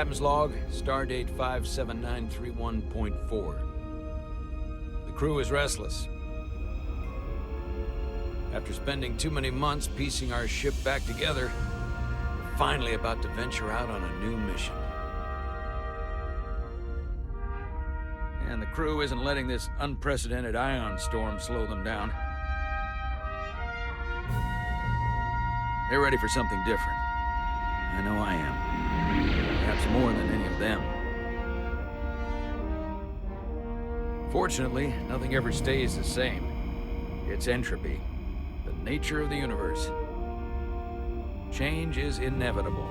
Captain's log, stardate 57931.4. The crew is restless. After spending too many months piecing our ship back together, we're finally about to venture out on a new mission. And the crew isn't letting this unprecedented ion storm slow them down. They're ready for something different. I know I am. Perhaps more than any of them. Fortunately, nothing ever stays the same. It's entropy, the nature of the universe. Change is inevitable.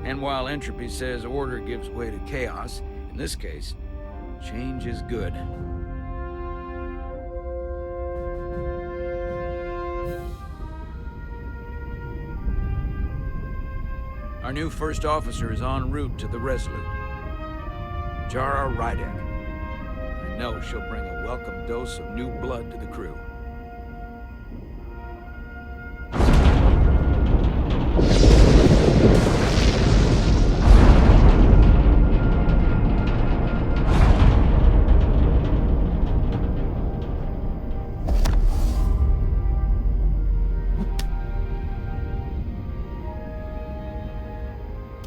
And while entropy says order gives way to chaos, in this case, change is good. Our new first officer is en route to the Resolute. Jara Rydek. I know she'll bring a welcome dose of new blood to the crew.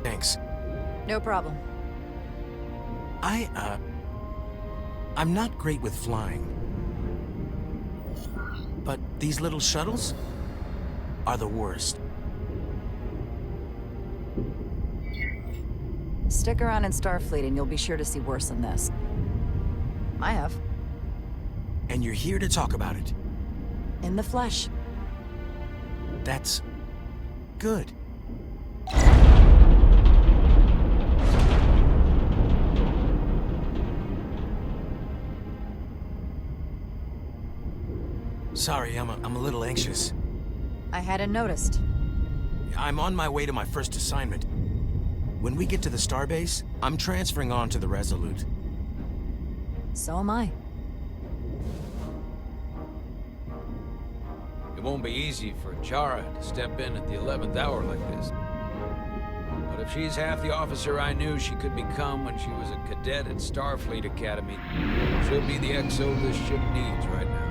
Thanks. No problem. I'm not great with flying. But these little shuttles are the worst. Stick around in Starfleet and you'll be sure to see worse than this. I have. And you're here to talk about it. In the flesh. That's good. Sorry, I'm a little anxious. I hadn't noticed. I'm on my way to my first assignment. When we get to the starbase, I'm transferring on to the Resolute. So am I. It won't be easy for Jara to step in at the 11th hour like this. But if she's half the officer I knew she could become when she was a cadet at Starfleet Academy, she'll be the XO this ship needs right now.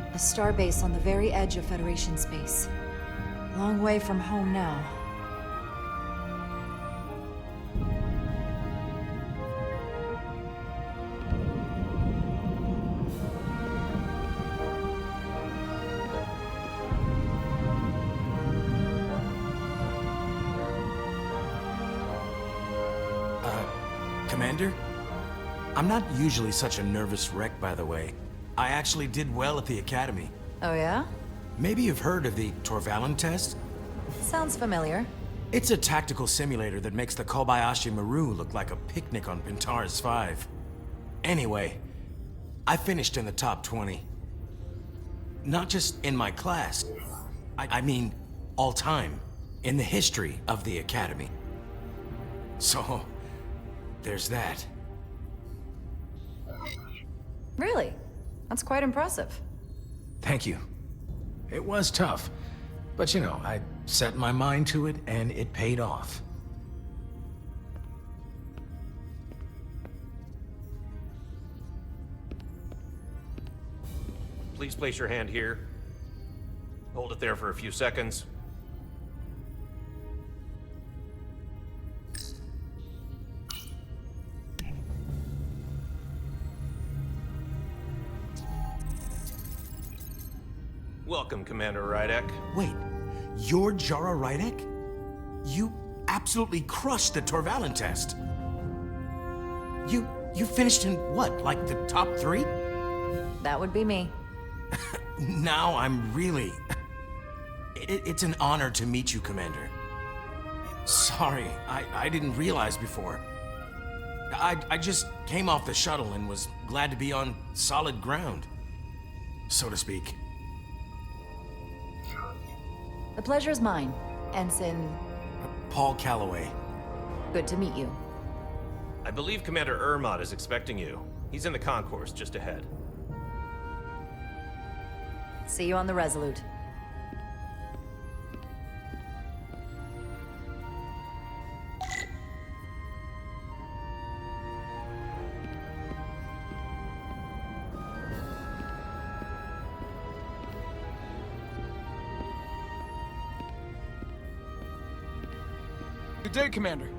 A starbase on the very edge of Federation space. Long way from home now. Commander? I'm not usually such a nervous wreck, by the way. I actually did well at the Academy. Oh yeah? Maybe you've heard of the Torvalin test? Sounds familiar. It's a tactical simulator that makes the Kobayashi Maru look like a picnic on Pintaris 5. Anyway, I finished in the top 20. Not just in my class. I mean, all time. In the history of the Academy. So, there's that. Really? That's quite impressive. Thank you. It was tough. But you know, I set my mind to it and it paid off. Please place your hand here. Hold it there for a few seconds. Welcome, Commander Rydek. Wait, you're Jara Rydek? You absolutely crushed the Torvalin test. You finished in what, like the top 3? That would be me. Now I'm really... It's an honor to meet you, Commander. Sorry, I didn't realize before. I just came off the shuttle and was glad to be on solid ground, so to speak. The pleasure is mine, Ensign. Paul Calloway. Good to meet you. I believe Commander Ermot is expecting you. He's in the concourse just ahead. See you on the Resolute. Good day, Commander.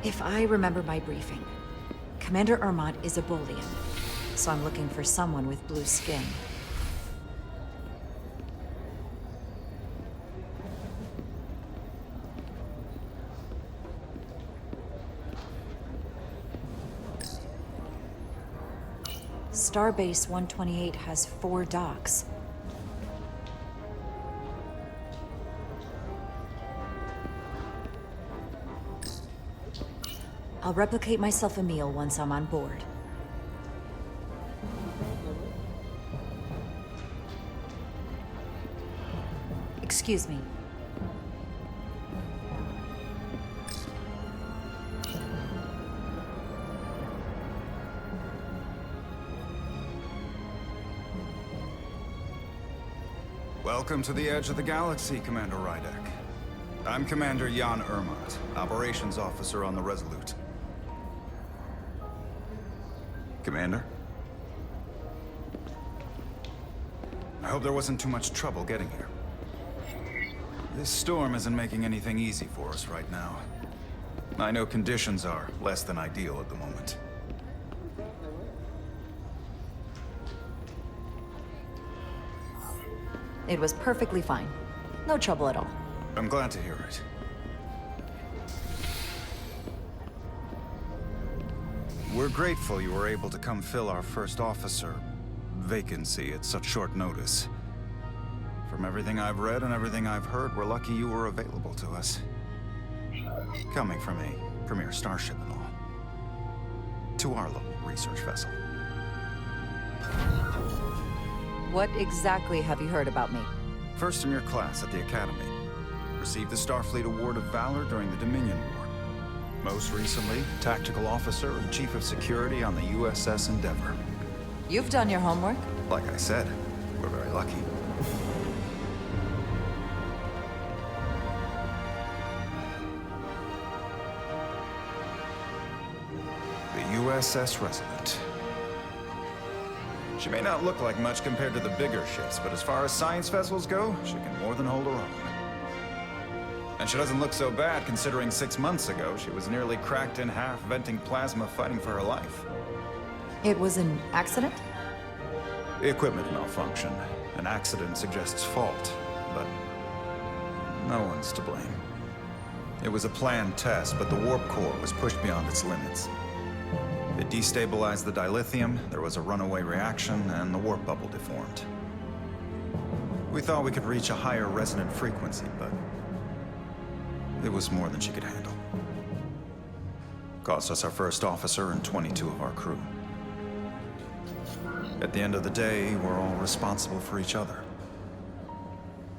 If I remember my briefing, Commander Ermot is a Bolian, so I'm looking for someone with blue skin. Starbase 128 has 4 docks. I'll replicate myself a meal once I'm on board. Excuse me. Welcome to the edge of the galaxy, Commander Rydek. I'm Commander Jan Ermot, Operations Officer on the Resolute. Commander? I hope there wasn't too much trouble getting here. This storm isn't making anything easy for us right now. I know conditions are less than ideal at the moment. It was perfectly fine. No trouble at all. I'm glad to hear it. We're grateful you were able to come fill our first officer vacancy at such short notice. From everything I've read and everything I've heard, we're lucky you were available to us. Coming from a premier starship and all. To our little research vessel. What exactly have you heard about me? First in your class at the Academy. Received the Starfleet Award of Valor during the Dominion War. Most recently, Tactical Officer and Chief of Security on the U.S.S. Endeavor. You've done your homework. Like I said, we're very lucky. The U.S.S. Resolute. She may not look like much compared to the bigger ships, but as far as science vessels go, she can more than hold her own. And she doesn't look so bad considering 6 months ago she was nearly cracked in half, venting plasma, fighting for her life. It was an accident? Equipment malfunction. An accident suggests fault, but no one's to blame. It was a planned test, but the warp core was pushed beyond its limits. It destabilized the dilithium, there was a runaway reaction, and the warp bubble deformed. We thought we could reach a higher resonant frequency, but it was more than she could handle. Cost us our first officer and 22 of our crew. At the end of the day, we're all responsible for each other.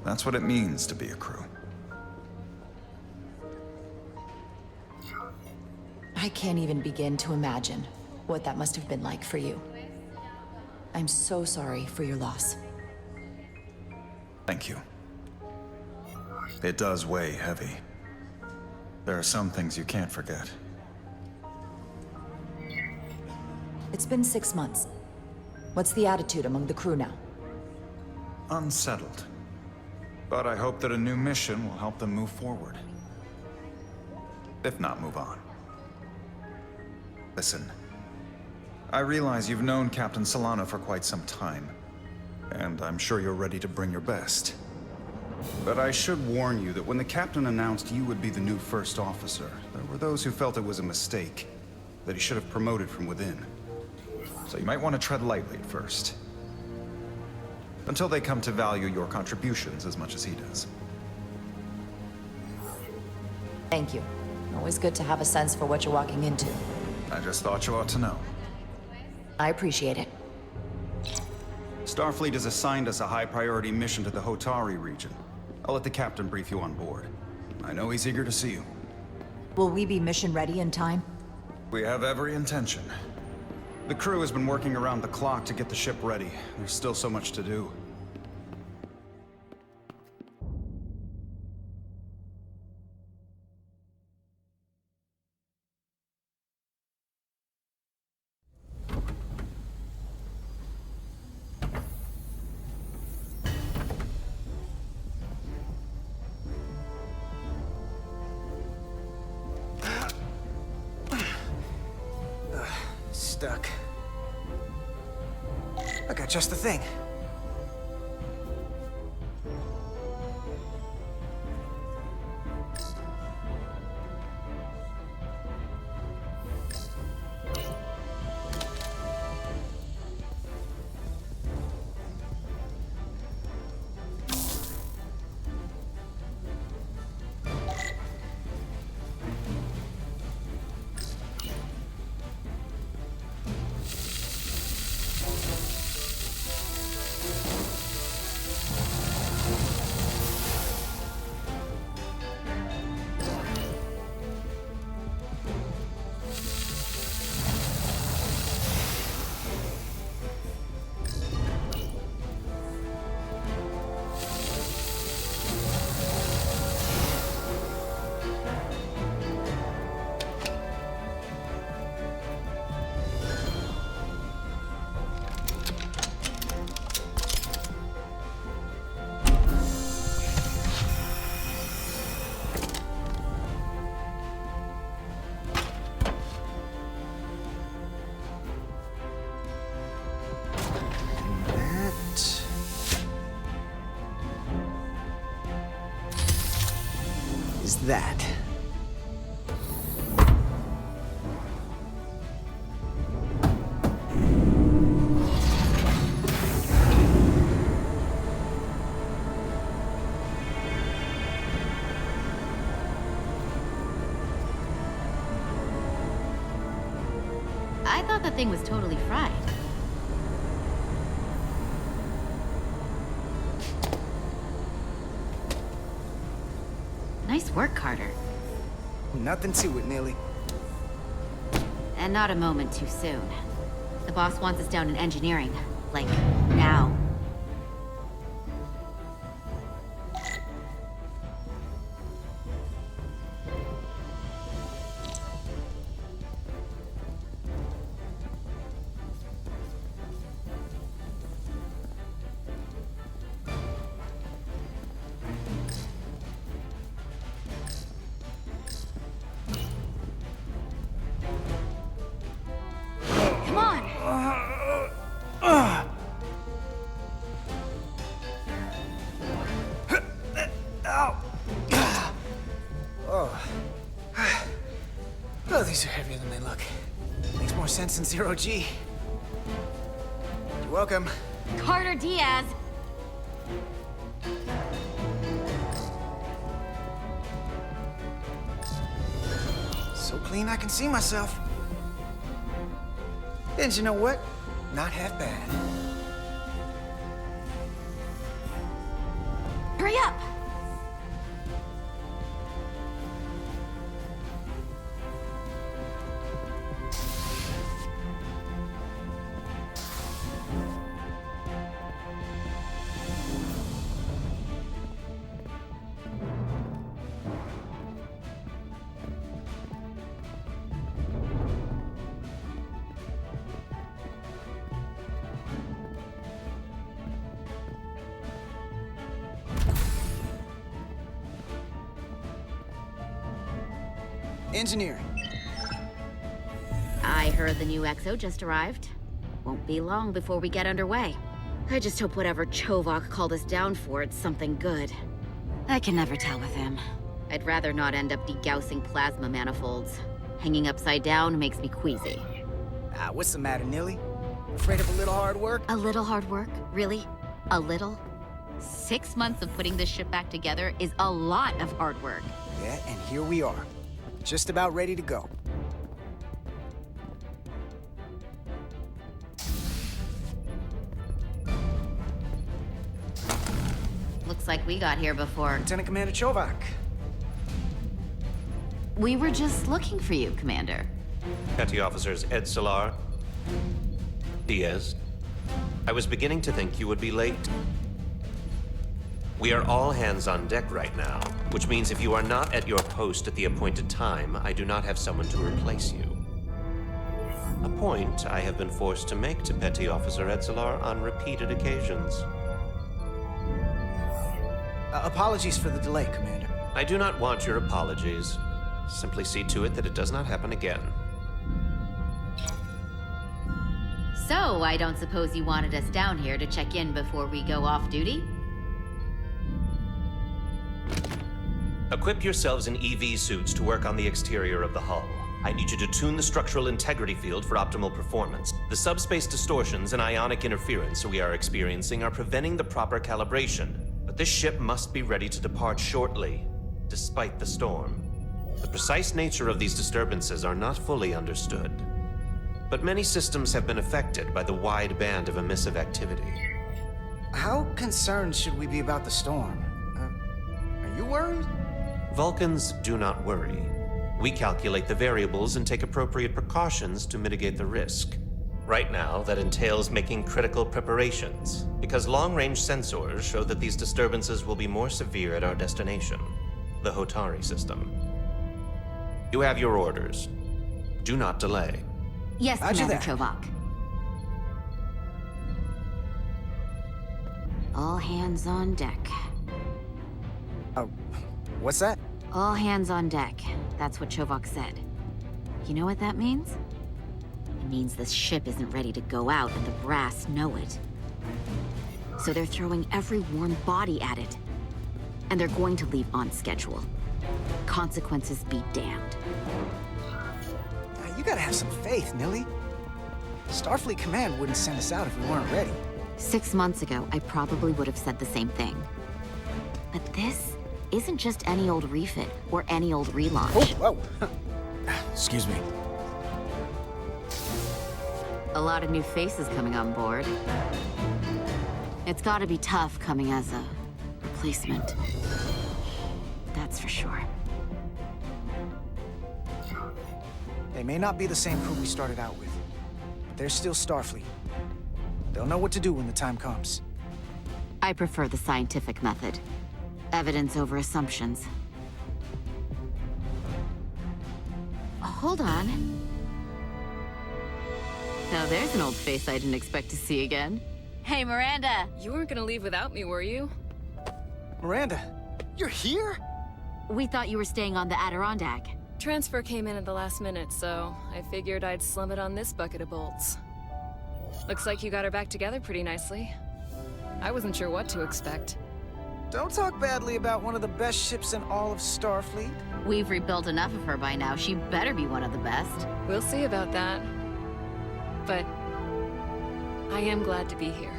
That's what it means to be a crew. I can't even begin to imagine what that must have been like for you. I'm so sorry for your loss. Thank you. It does weigh heavy. There are some things you can't forget. It's been 6 months. What's the attitude among the crew now? unsettled. But I hope that a new mission will help them move forward. If not, move on. Listen, I realize you've known Captain Solano for quite some time, and I'm sure you're ready to bring your best. But I should warn you that when the captain announced you would be the new first officer, there were those who felt it was a mistake, that he should have promoted from within. So you might want to tread lightly at first. Until they come to value your contributions as much as he does. Thank you. Always good to have a sense for what you're walking into. I just thought you ought to know. I appreciate it. Starfleet has assigned us a high-priority mission to the Hotari region. I'll let the captain brief you on board. I know he's eager to see you. Will we be mission ready in time? We have every intention. The crew has been working around the clock to get the ship ready. There's still so much to do. Stuck. I got just the thing. That. I thought the thing was totally fried. Nice work, Carter. Nothing to it, Neely. And not a moment too soon. The boss wants us down in engineering. Like, now. Oh, these are heavier than they look. Makes more sense than zero-G. You're welcome. Carter Diaz! So clean I can see myself. And you know what? Not half bad. Hurry up! Engineering. I heard the new XO just arrived. Won't be long before we get underway. I just hope whatever Chovak called us down for, it's something good. I can never tell with him. I'd rather not end up degaussing plasma manifolds. Hanging upside down makes me queasy. Ah, what's the matter, Nilly? Afraid of a little hard work? A little hard work? Really? A little? 6 months of putting this ship back together is a lot of hard work. Yeah, and here we are. Just about ready to go. Looks like we got here before. Lieutenant Commander Chovak. We were just looking for you, Commander. Petty Officers Ed Solar, Diaz. I was beginning to think you would be late. We are all hands on deck right now, which means if you are not at your post at the appointed time, I do not have someone to replace you. A point I have been forced to make to Petty Officer Edsolar on repeated occasions. Apologies for the delay, Commander. I do not want your apologies. Simply see to it that it does not happen again. So, I don't suppose you wanted us down here to check in before we go off duty? Equip yourselves in EV suits to work on the exterior of the hull. I need you to tune the structural integrity field for optimal performance. The subspace distortions and ionic interference we are experiencing are preventing the proper calibration. But this ship must be ready to depart shortly, despite the storm. The precise nature of these disturbances are not fully understood. But many systems have been affected by the wide band of emissive activity. How concerned should we be about the storm? Are you worried? Vulcans do not worry. We calculate the variables and take appropriate precautions to mitigate the risk. Right now, that entails making critical preparations, because long-range sensors show that these disturbances will be more severe at our destination, the Hotari system. You have your orders. Do not delay. Yes, Roger Commander that. Chovak. All hands on deck. What's that? All hands on deck. That's what Chovak said. You know what that means? It means this ship isn't ready to go out and the brass know it. So they're throwing every warm body at it. And they're going to leave on schedule. Consequences be damned. You gotta have some faith, Nilly. Starfleet Command wouldn't send us out if we weren't ready. 6 months ago, I probably would have said the same thing. But this isn't just any old refit or any old relaunch. Oh, whoa. Excuse me. A lot of new faces coming on board. It's gotta be tough coming as a replacement. That's for sure. They may not be the same crew we started out with, but they're still Starfleet. They'll know what to do when the time comes. I prefer the scientific method. Evidence over assumptions. Hold on. Now there's an old face I didn't expect to see again. Hey, Miranda! You weren't gonna leave without me, were you? Miranda, you're here? We thought you were staying on the Adirondack. Transfer came in at the last minute, so I figured I'd slum it on this bucket of bolts. Looks like you got her back together pretty nicely. I wasn't sure what to expect. Don't talk badly about one of the best ships in all of Starfleet. We've rebuilt enough of her by now. She better be one of the best. We'll see about that. But I am glad to be here.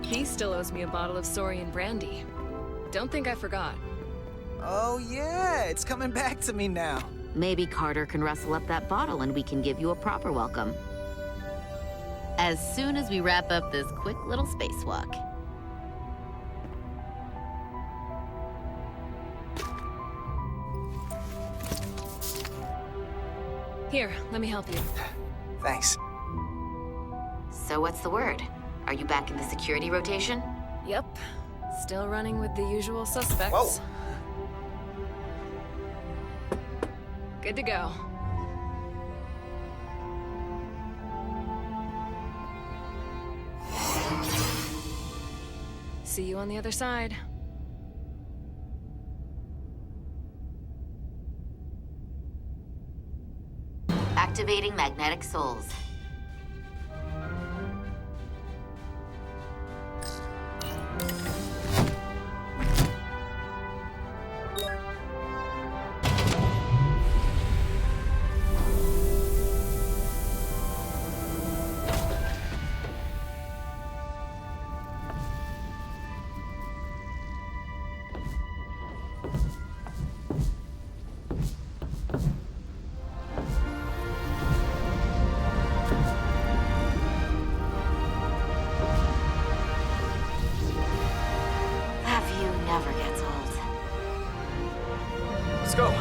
He still owes me a bottle of Saurian brandy. Don't think I forgot. Oh yeah, it's coming back to me now. Maybe Carter can rustle up that bottle and we can give you a proper welcome. As soon as we wrap up this quick little spacewalk. Here, let me help you. Thanks. So what's the word? Are you back in the security rotation? Yep. Still running with the usual suspects. Whoa. Good to go. See you on the other side. Activating magnetic souls. That view never gets old. Let's go.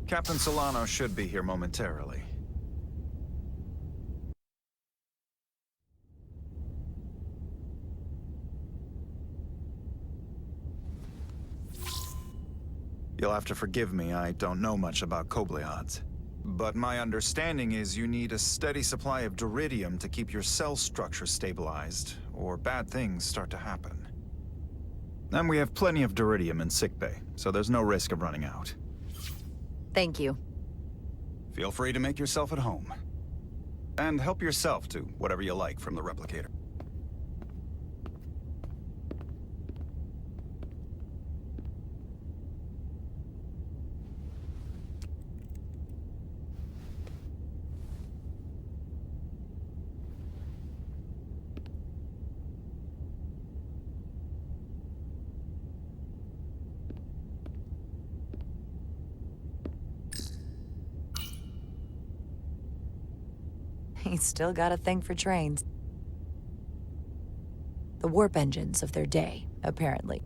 Captain Solano should be here momentarily. You'll have to forgive me, I don't know much about Kobleods. But my understanding is you need a steady supply of duridium to keep your cell structure stabilized, or bad things start to happen. And we have plenty of duridium in sickbay, so there's no risk of running out. Thank you. Feel free to make yourself at home. And help yourself to whatever you like from the replicator. He's still got a thing for trains. The warp engines of their day, apparently.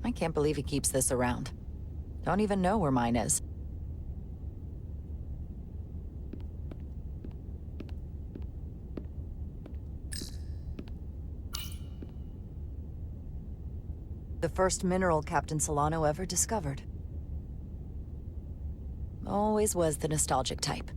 I can't believe he keeps this around. Don't even know where mine is. The first mineral Captain Solano ever discovered. Always was the nostalgic type.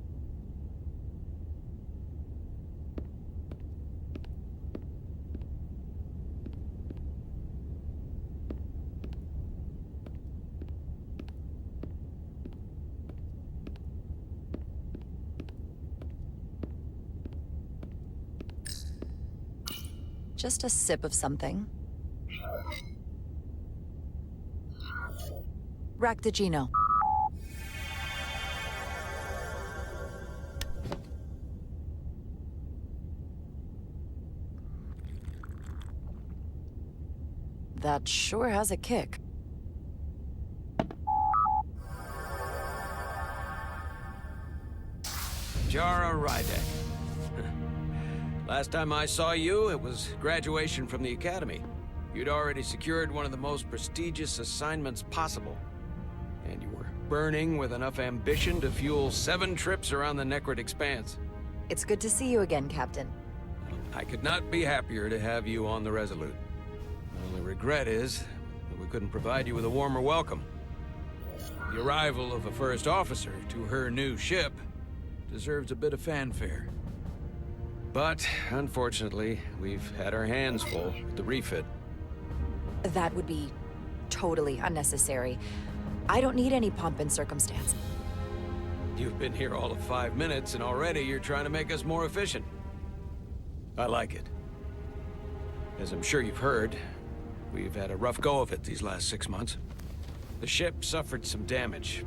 Just a sip of something. Rack the Geno. That sure has a kick. Jara Rydek. Last time I saw you, it was graduation from the academy. You'd already secured one of the most prestigious assignments possible. And you were burning with enough ambition to fuel 7 trips around the Necrid Expanse. It's good to see you again, Captain. I could not be happier to have you on the Resolute. My only regret is that we couldn't provide you with a warmer welcome. The arrival of a first officer to her new ship deserves a bit of fanfare. But, unfortunately, we've had our hands full with the refit. That would be totally unnecessary. I don't need any pomp and circumstance. You've been here all of 5 minutes, and already you're trying to make us more efficient. I like it. As I'm sure you've heard, we've had a rough go of it these last 6 months. The ship suffered some damage,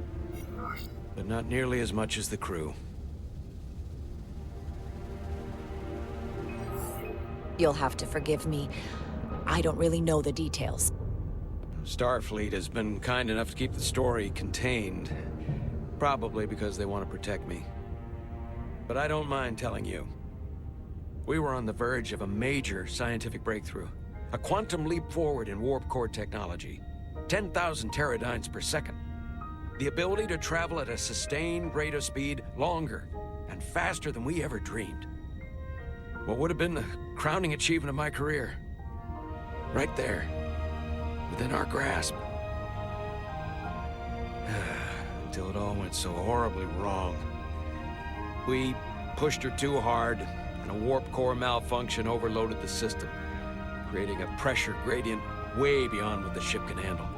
but not nearly as much as the crew. You'll have to forgive me. I don't really know the details. Starfleet has been kind enough to keep the story contained. Probably because they want to protect me. But I don't mind telling you. We were on the verge of a major scientific breakthrough. A quantum leap forward in warp core technology. 10,000 teradynes per second. The ability to travel at a sustained rate of speed longer and faster than we ever dreamed. What would have been the crowning achievement of my career? Right there, within our grasp. Until it all went so horribly wrong. We pushed her too hard, and a warp core malfunction overloaded the system, creating a pressure gradient way beyond what the ship can handle.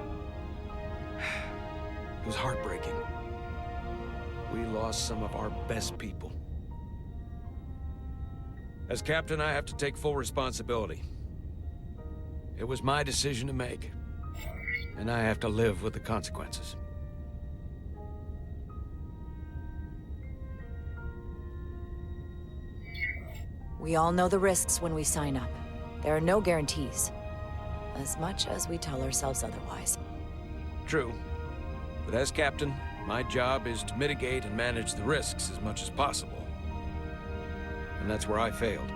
It was heartbreaking. We lost some of our best people. As captain, I have to take full responsibility. It was my decision to make, and I have to live with the consequences. We all know the risks when we sign up. There are no guarantees. As much as we tell ourselves otherwise. True. But as captain, my job is to mitigate and manage the risks as much as possible. And that's where I failed.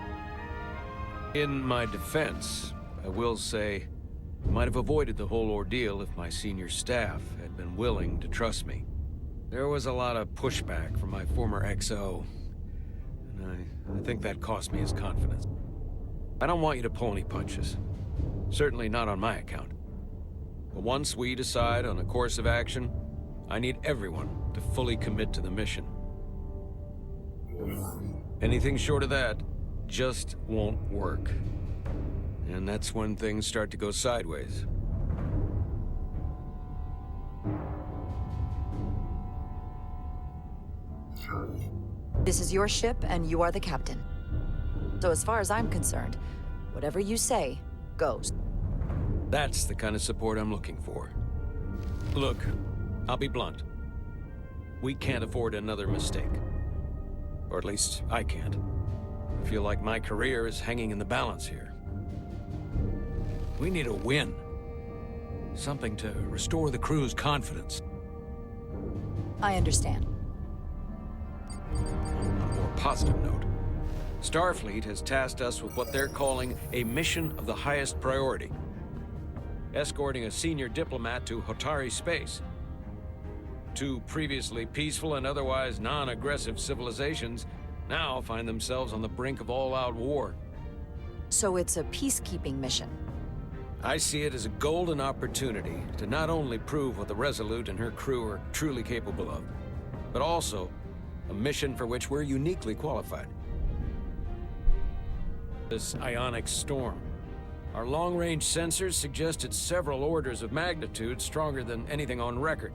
In my defense, I will say, I might have avoided the whole ordeal if my senior staff had been willing to trust me. There was a lot of pushback from my former XO, and I think that cost me his confidence. I don't want you to pull any punches. Certainly not on my account. But once we decide on a course of action, I need everyone to fully commit to the mission. Anything short of that just won't work. And that's when things start to go sideways. This is your ship, and you are the captain. So as far as I'm concerned, whatever you say, goes. That's the kind of support I'm looking for. Look, I'll be blunt. We can't afford another mistake. Or at least, I can't. I feel like my career is hanging in the balance here. We need a win. Something to restore the crew's confidence. I understand. On a more positive note, Starfleet has tasked us with what they're calling a mission of the highest priority. Escorting a senior diplomat to Hotari space. Two previously peaceful and otherwise non-aggressive civilizations now find themselves on the brink of all-out war. So it's a peacekeeping mission. I see it as a golden opportunity to not only prove what the Resolute and her crew are truly capable of, but also a mission for which we're uniquely qualified. This ionic storm. Our long-range sensors suggest it's several orders of magnitude stronger than anything on record.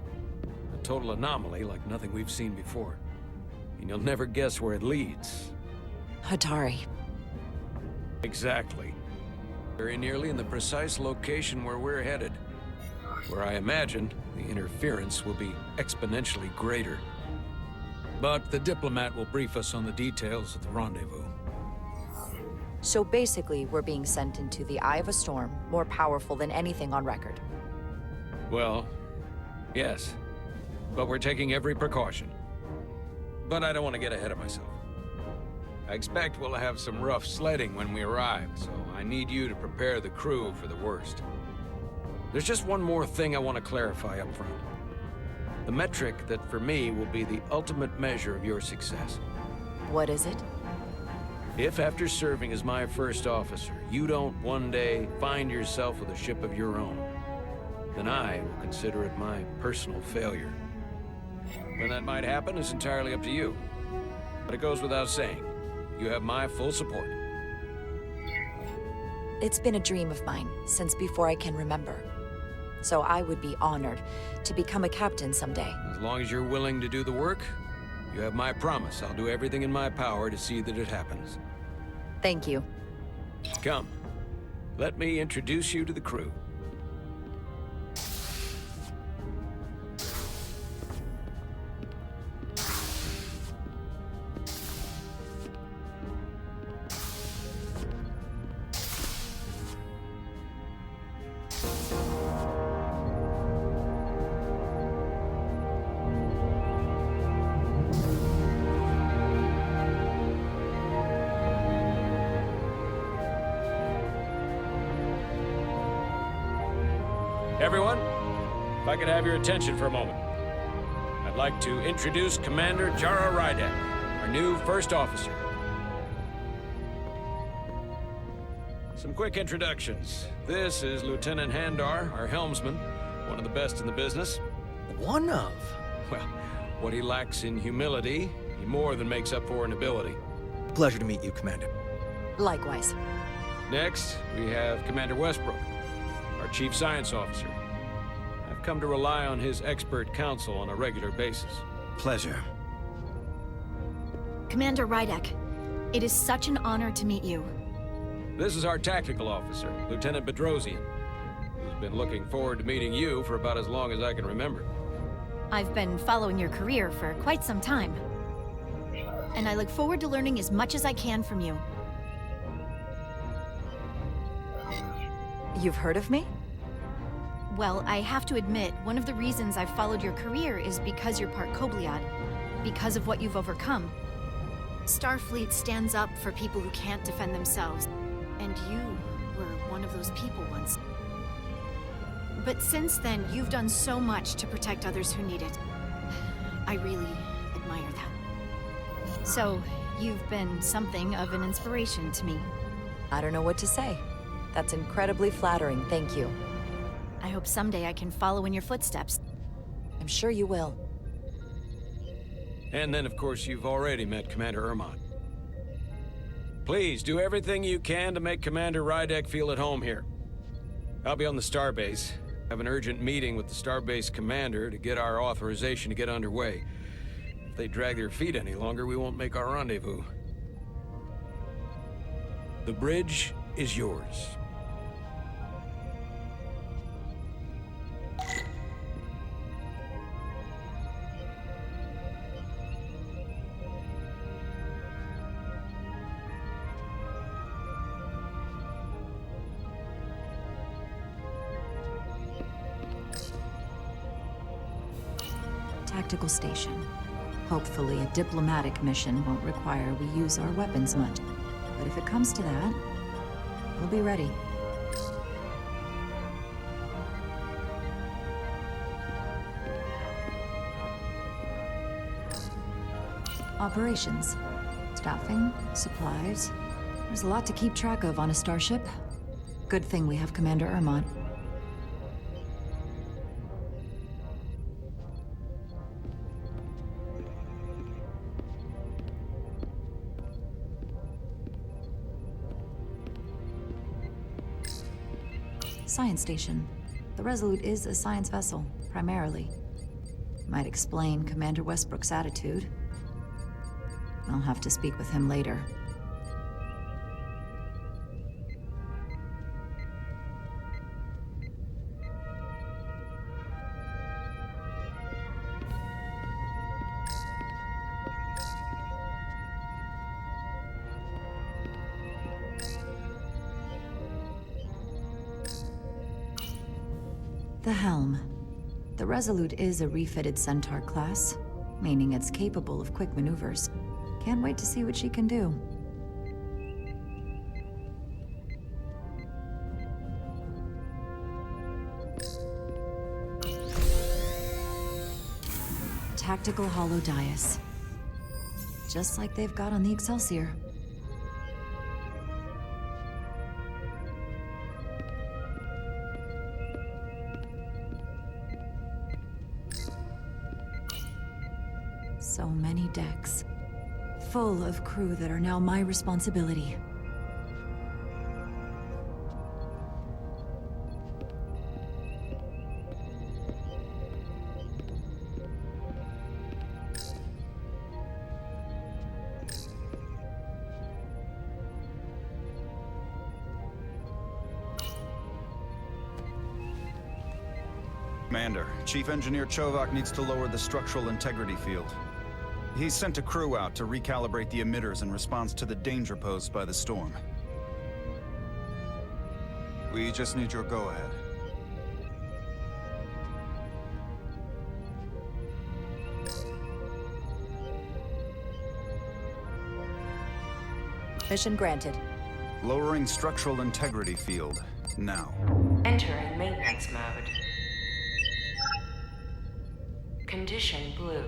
A total anomaly like nothing we've seen before. And you'll never guess where it leads. Hotari. Exactly. Very nearly in the precise location where we're headed. Where I imagine the interference will be exponentially greater. But the diplomat will brief us on the details of the rendezvous. So basically, we're being sent into the eye of a storm, more powerful than anything on record. Well, yes. But we're taking every precaution. But I don't want to get ahead of myself. I expect we'll have some rough sledding when we arrive, so I need you to prepare the crew for the worst. There's just one more thing I want to clarify up front. The metric that for me will be the ultimate measure of your success. What is it? If after serving as my first officer, you don't one day find yourself with a ship of your own, then I will consider it my personal failure. When that might happen is entirely up to you. But it goes without saying, you have my full support. It's been a dream of mine since before I can remember. So I would be honored to become a captain someday. As long as you're willing to do the work, you have my promise. I'll do everything in my power to see that it happens. Thank you. Come, let me introduce you to the crew. Everyone, if I could have your attention for a moment. I'd like to introduce Commander Jara Rydek, our new first officer. Some quick introductions. This is Lieutenant Handar, our helmsman, one of the best in the business. One of? Well, what he lacks in humility, he more than makes up for in ability. Pleasure to meet you, Commander. Likewise. Next, we have Commander Westbrook, our Chief Science Officer. I've come to rely on his expert counsel on a regular basis. Pleasure. Commander Rydek, it is such an honor to meet you. This is our Tactical Officer, Lieutenant Bedrosian, who's been looking forward to meeting you for about as long as I can remember. I've been following your career for quite some time. And I look forward to learning as much as I can from you. You've heard of me? Well, I have to admit, one of the reasons I've followed your career is because you're part Kobliad, because of what you've overcome. Starfleet stands up for people who can't defend themselves, and you were one of those people once. But since then, you've done so much to protect others who need it. I really admire that. So, you've been something of an inspiration to me. I don't know what to say. That's incredibly flattering, thank you. I hope someday I can follow in your footsteps. I'm sure you will. And then, of course, you've already met Commander Ermont. Please, do everything you can to make Commander Rydek feel at home here. I'll be on the starbase. Have an urgent meeting with the starbase commander to get our authorization to get underway. If they drag their feet any longer, we won't make our rendezvous. The bridge is yours. Tactical station. Hopefully a diplomatic mission won't require we use our weapons much. But if it comes to that, we'll be ready. Operations. Staffing, supplies. There's a lot to keep track of on a starship. Good thing we have Commander Ermont. Science station. The Resolute is a science vessel, primarily. Might explain Commander Westbrook's attitude. I'll have to speak with him later. The helm. The Resolute is a refitted Centaur class, meaning it's capable of quick maneuvers. Can't wait to see what she can do. Tactical hollow dais. Just like they've got on the Excelsior. So many decks. Full of crew that are now my responsibility. Commander, Chief Engineer Chovak needs to lower the structural integrity field. He's sent a crew out to recalibrate the emitters in response to the danger posed by the storm. We just need your go-ahead. Mission granted. Lowering structural integrity field, now. Entering maintenance mode. Condition blue.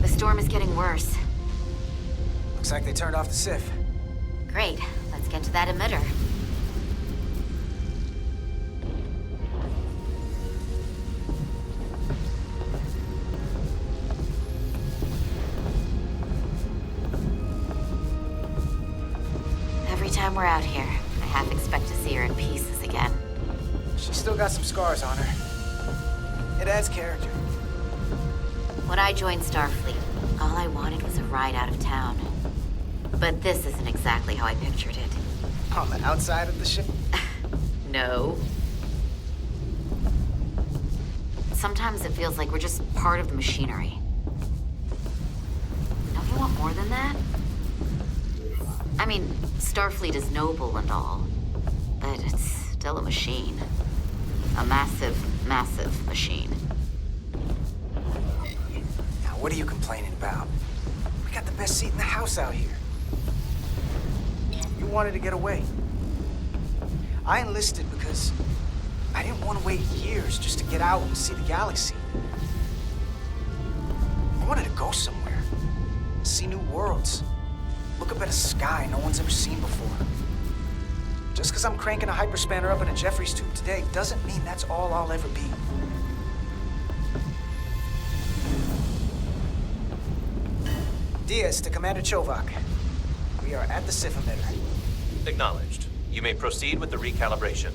The storm is getting worse. Looks like they turned off the SIF. Great. Let's get to that emitter. Every time we're out here, I half expect to see her in pieces again. She's still got some scars on her. It adds character. When I joined Starfleet, all I wanted was a ride out of town. But this isn't exactly how I pictured it. On the outside of the ship? No. Sometimes it feels like we're just part of the machinery. Don't you want more than that? I mean, Starfleet is noble and all, but it's still a machine. A massive, massive machine. Now, what are you complaining about? We got the best seat in the house out here. You wanted to get away. I enlisted because I didn't want to wait years just to get out and see the galaxy. I wanted to go somewhere, see new worlds, look up at a sky no one's ever seen before. Just because I'm cranking a hyperspanner up in a Jeffries tube today doesn't mean that's all I'll ever be. Diaz to Commander Chovak. We are at the SIF emitter. Acknowledged. You may proceed with the recalibration.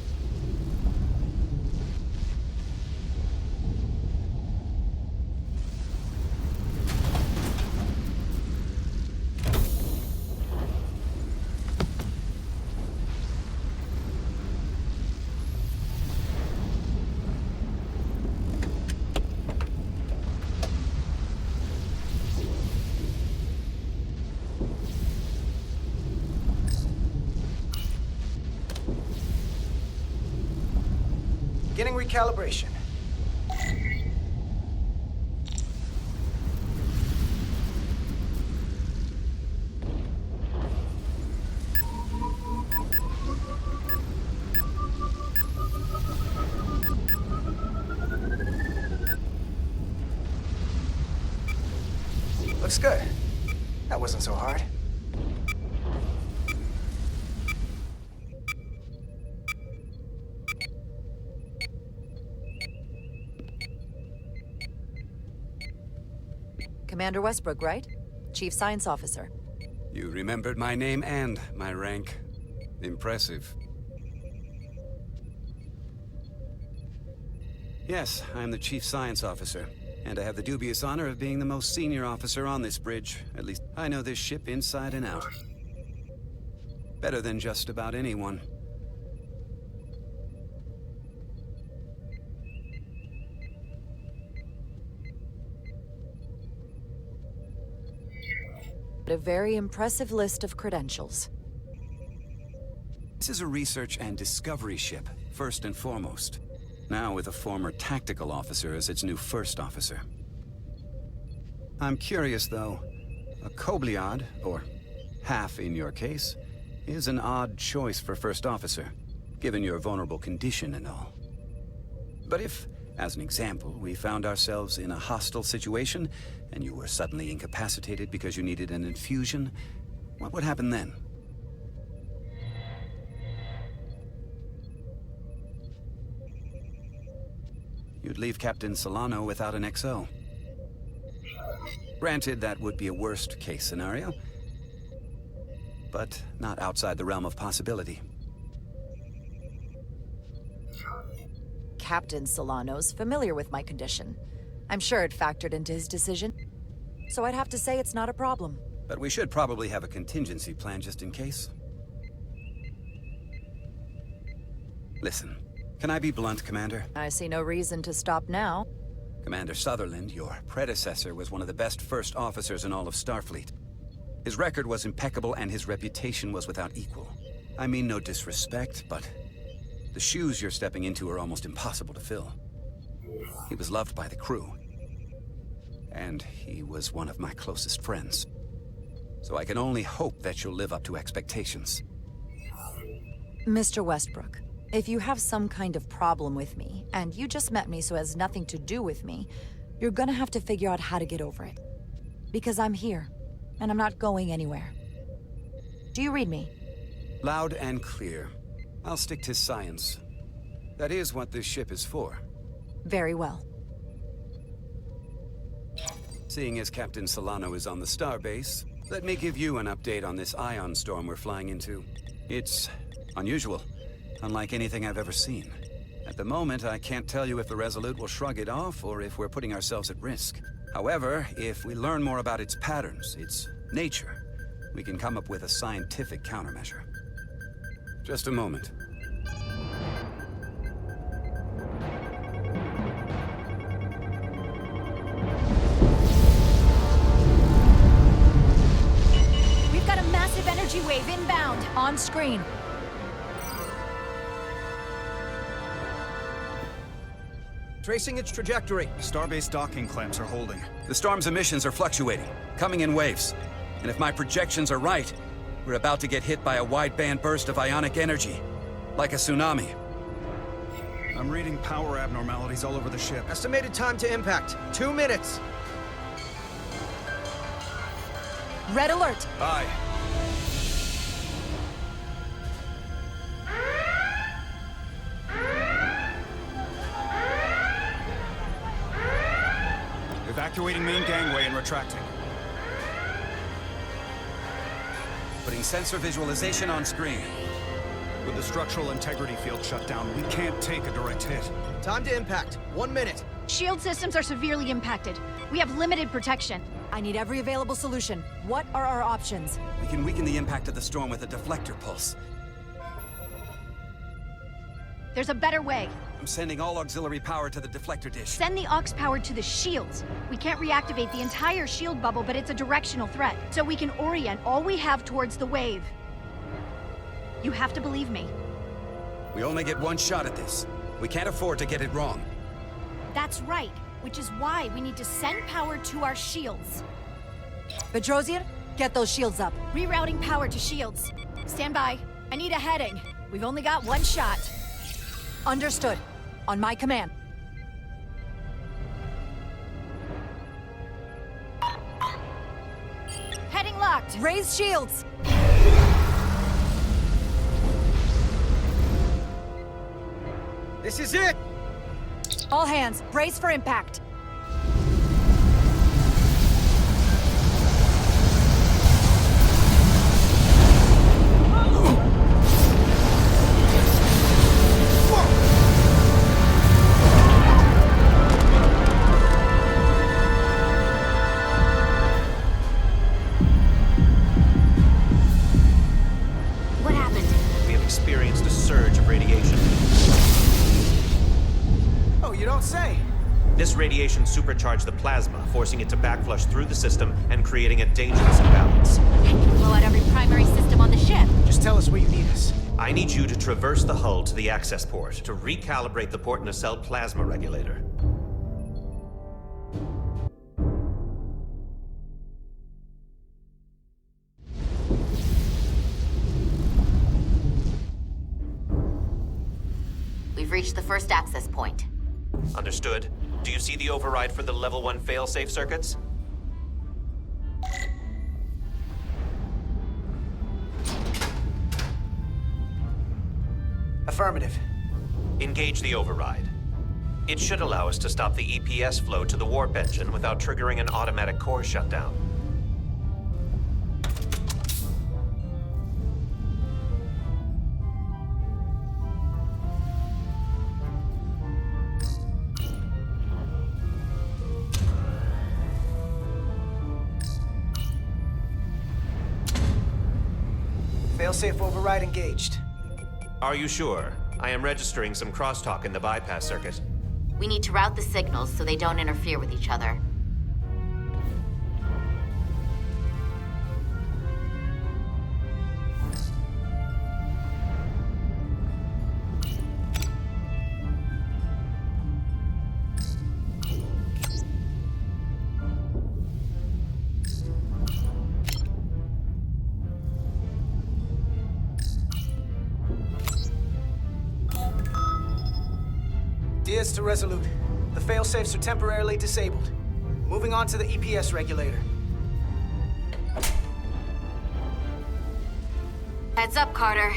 Beginning recalibration. Looks good. That wasn't so hard. Commander Westbrook, right? Chief Science Officer. You remembered my name and my rank. Impressive. Yes, I'm the Chief Science Officer, and I have the dubious honor of being the most senior officer on this bridge. At least, I know this ship inside and out. Better than just about anyone. A very impressive list of credentials. This is a research and discovery ship, first and foremost. Now with a former tactical officer as its new first officer. I'm curious, though. A Kobliad, or half in your case, is an odd choice for first officer, given your vulnerable condition and all. But if, as an example, we found ourselves in a hostile situation, and you were suddenly incapacitated because you needed an infusion, what would happen then? You'd leave Captain Solano without an XO. Granted, that would be a worst-case scenario, but not outside the realm of possibility. Captain Solano's familiar with my condition. I'm sure it factored into his decision. So I'd have to say it's not a problem. But we should probably have a contingency plan just in case. Listen, can I be blunt, Commander? I see no reason to stop now. Commander Sutherland, your predecessor, was one of the best first officers in all of Starfleet. His record was impeccable and his reputation was without equal. I mean no disrespect, but the shoes you're stepping into are almost impossible to fill. He was loved by the crew. And he was one of my closest friends. so I can only hope that you'll live up to expectations. Mr. Westbrook, if you have some kind of problem with me, and you just met me so it has nothing to do with me, you're gonna have to figure out how to get over it. Because I'm here, and I'm not going anywhere. Do you read me? Loud and clear. I'll stick to science. That is what this ship is for. Very well. Seeing as Captain Solano is on the starbase, let me give you an update on this ion storm we're flying into. It's unusual, unlike anything I've ever seen. At the moment, I can't tell you if the Resolute will shrug it off or if we're putting ourselves at risk. However, if we learn more about its patterns, its nature, we can come up with a scientific countermeasure. Just a moment. We've got a massive energy wave inbound. On screen. Tracing its trajectory. Starbase docking clamps are holding. The storm's emissions are fluctuating, coming in waves. And if my projections are right, we're about to get hit by a wideband burst of ionic energy, like a tsunami. I'm reading power abnormalities all over the ship. Estimated time to impact, 2 minutes. Red alert. Aye. Evacuating main gangway and retracting. Putting sensor visualization on screen. With the structural integrity field shut down, we can't take a direct hit. Time to impact, 1 minute. Shield systems are severely impacted. We have limited protection. I need every available solution. What are our options? We can weaken the impact of the storm with a deflector pulse. There's a better way. I'm sending all auxiliary power to the deflector dish. Send the aux power to the shields. We can't reactivate the entire shield bubble, but it's a directional threat, so we can orient all we have towards the wave. You have to believe me. We only get one shot at this. We can't afford to get it wrong. That's right, which is why we need to send power to our shields. Petrosian, get those shields up. Rerouting power to shields. Stand by. I need a heading. We've only got one shot. Understood. On my command. Heading locked. Raise shields. This is it! All hands, brace for impact. What happened? We have experienced a surge of radiation. Oh, you don't say. This radiation supercharged the plasma, forcing it to backflush through the system and creating a dangerous imbalance. And you blow out every primary system on the ship. Just tell us where you need us. I need you to traverse the hull to the access port to recalibrate the port nacelle plasma regulator. We've reached the first access point. Understood. Do you see the override for the level 1 failsafe circuits? Affirmative. Engage the override. It should allow us to stop the EPS flow to the warp engine without triggering an automatic core shutdown. Failsafe override engaged. Are you sure? I am registering some crosstalk in the bypass circuit. We need to route the signals so they don't interfere with each other. Diaz to Resolute. The failsafes are temporarily disabled. Moving on to the EPS regulator. Heads up, Carter.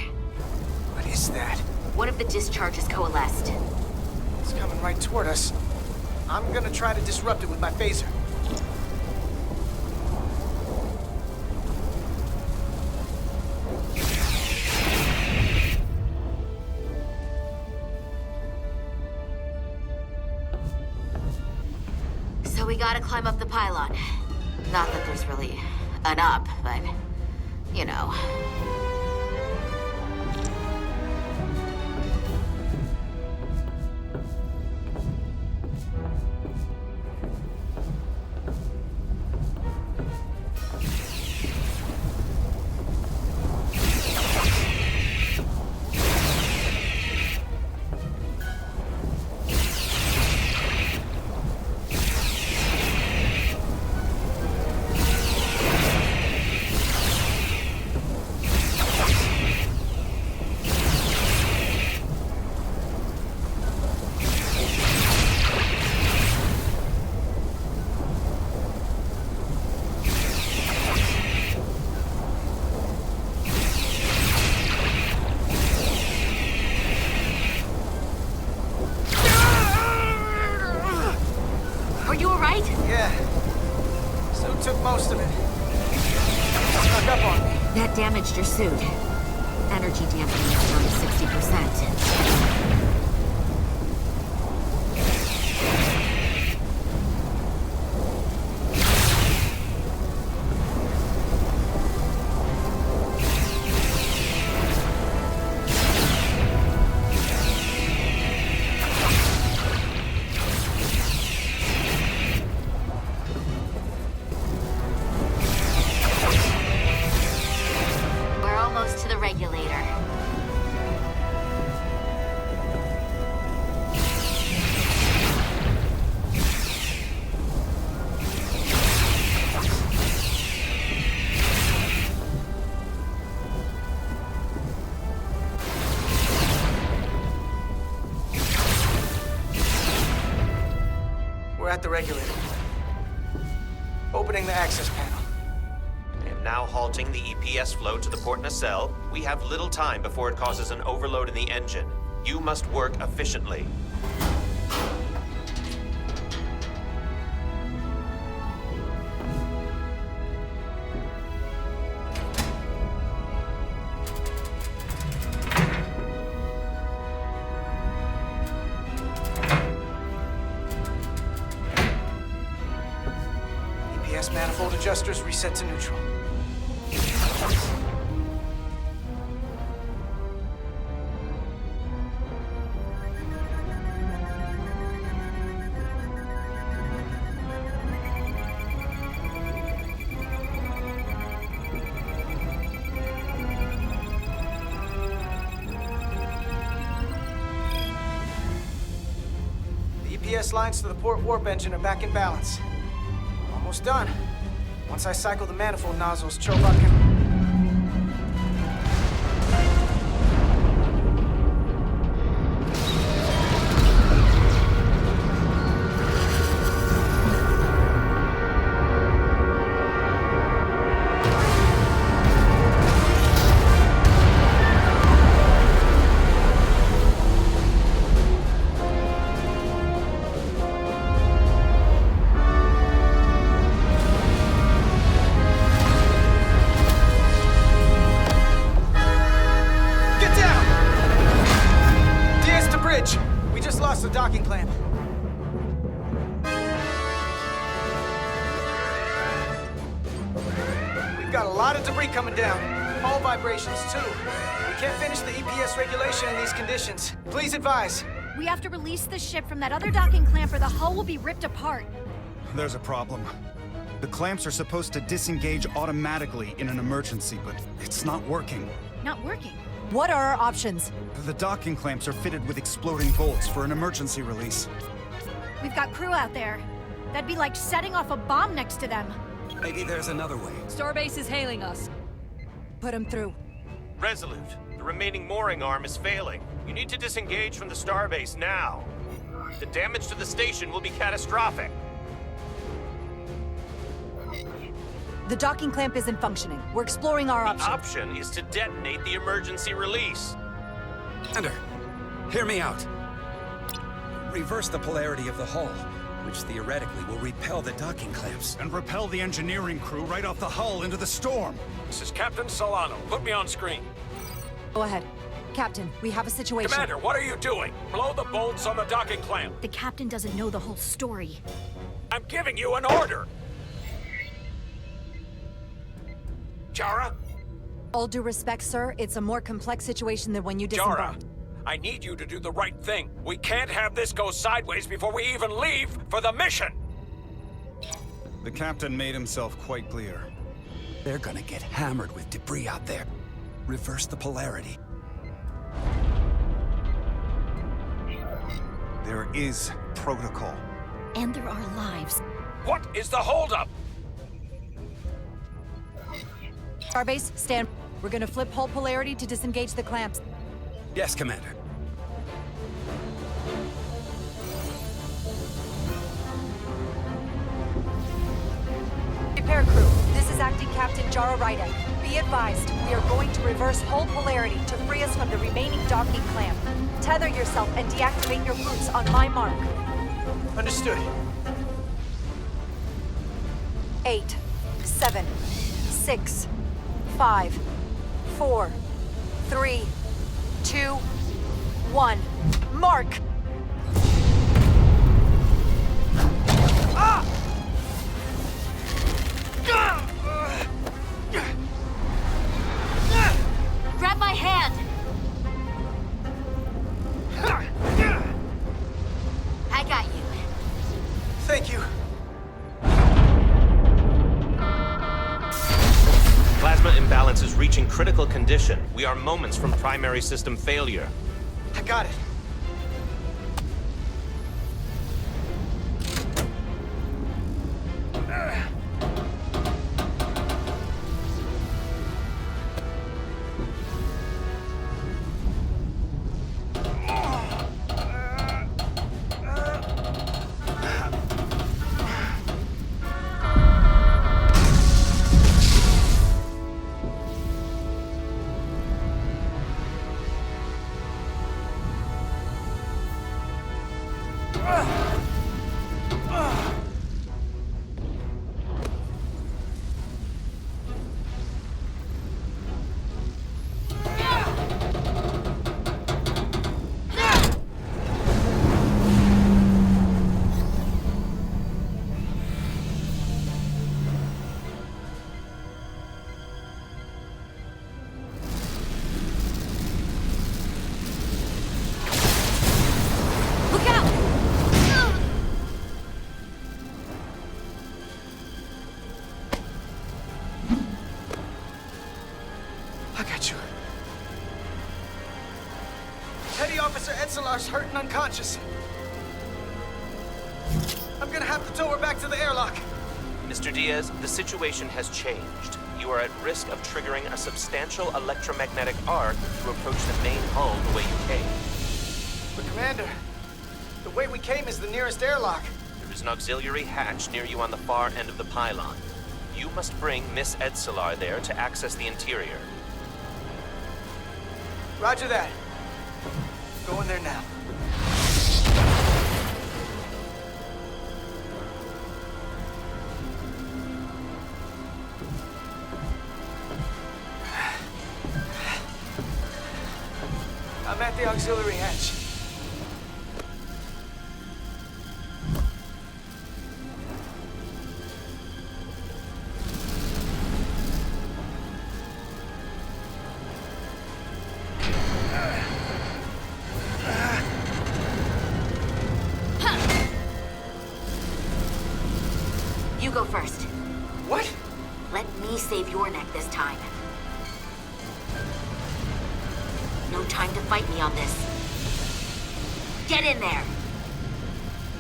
What is that? One of the discharges coalesced. It's coming right toward us. I'm gonna try to disrupt it with my phaser. So we gotta climb up the pylon. Not that there's really an up, but, you know. Damaged your suit. Energy dampening is down to 60%. At the regulator. Opening the access panel. And now halting the EPS flow to the port nacelle. We have little time before it causes an overload in the engine. You must work efficiently. Manifold adjusters reset to neutral. The EPS lines to the port warp engine are back in balance. Almost done. Once I cycle the manifold nozzles, Chovak can... The docking clamp. We've got a lot of debris coming down. Hull vibrations, too. We can't finish the EPS regulation in these conditions. Please advise. We have to release the ship from that other docking clamp or the hull will be ripped apart. There's a problem. The clamps are supposed to disengage automatically in an emergency, but it's not working. Not working? What are our options? The docking clamps are fitted with exploding bolts for an emergency release. We've got crew out there. That'd be like setting off a bomb next to them. Maybe there's another way. Starbase is hailing us. Put him through. Resolute, the remaining mooring arm is failing. You need to disengage from the starbase now. The damage to the station will be catastrophic. The docking clamp isn't functioning. We're exploring our The options. option is to detonate the emergency release. Commander, hear me out. Reverse the polarity of the hull, which theoretically will repel the docking clamps. And repel the engineering crew right off the hull into the storm. This is Captain Solano. Put me on screen. Go ahead. Captain, we have a situation. Commander, what are you doing? Blow the bolts on the docking clamp. The captain doesn't know the whole story. I'm giving you an order. Jara? All due respect, sir, it's a more complex situation than when you Jara, disembarked. I need you to do the right thing. We can't have this go sideways before we even leave for the mission. The captain made himself quite clear. They're gonna get hammered with debris out there. Reverse the polarity. There is protocol. And there are lives. What is the holdup? Starbase, stand. We're gonna flip hull polarity to disengage the clamps. Yes, Commander. Repair crew, this is Acting Captain Jara Rydek. Be advised, we are going to reverse hull polarity to free us from the remaining docking clamp. Tether yourself and deactivate your boots on my mark. Understood. 8, 7, 6, 5, 4, 3, 2, 1. Mark! Grab my hand! I got you. Thank you. Plasma imbalance is reaching critical condition. We are moments from primary system failure. I got it. Edselar's hurt and unconscious. I'm gonna have to tow her back to the airlock. Mr. Diaz, the situation has changed. You are at risk of triggering a substantial electromagnetic arc to approach the main hull the way you came. But Commander, the way we came is the nearest airlock. There is an auxiliary hatch near you on the far end of the pylon. You must bring Miss Edselar there to access the interior. Roger that. Go in there now. I'm at the auxiliary hatch. You go first. What? Let me save your neck this time. No time to fight me on this. Get in there!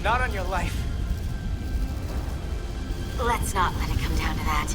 Not on your life. Let's not let it come down to that.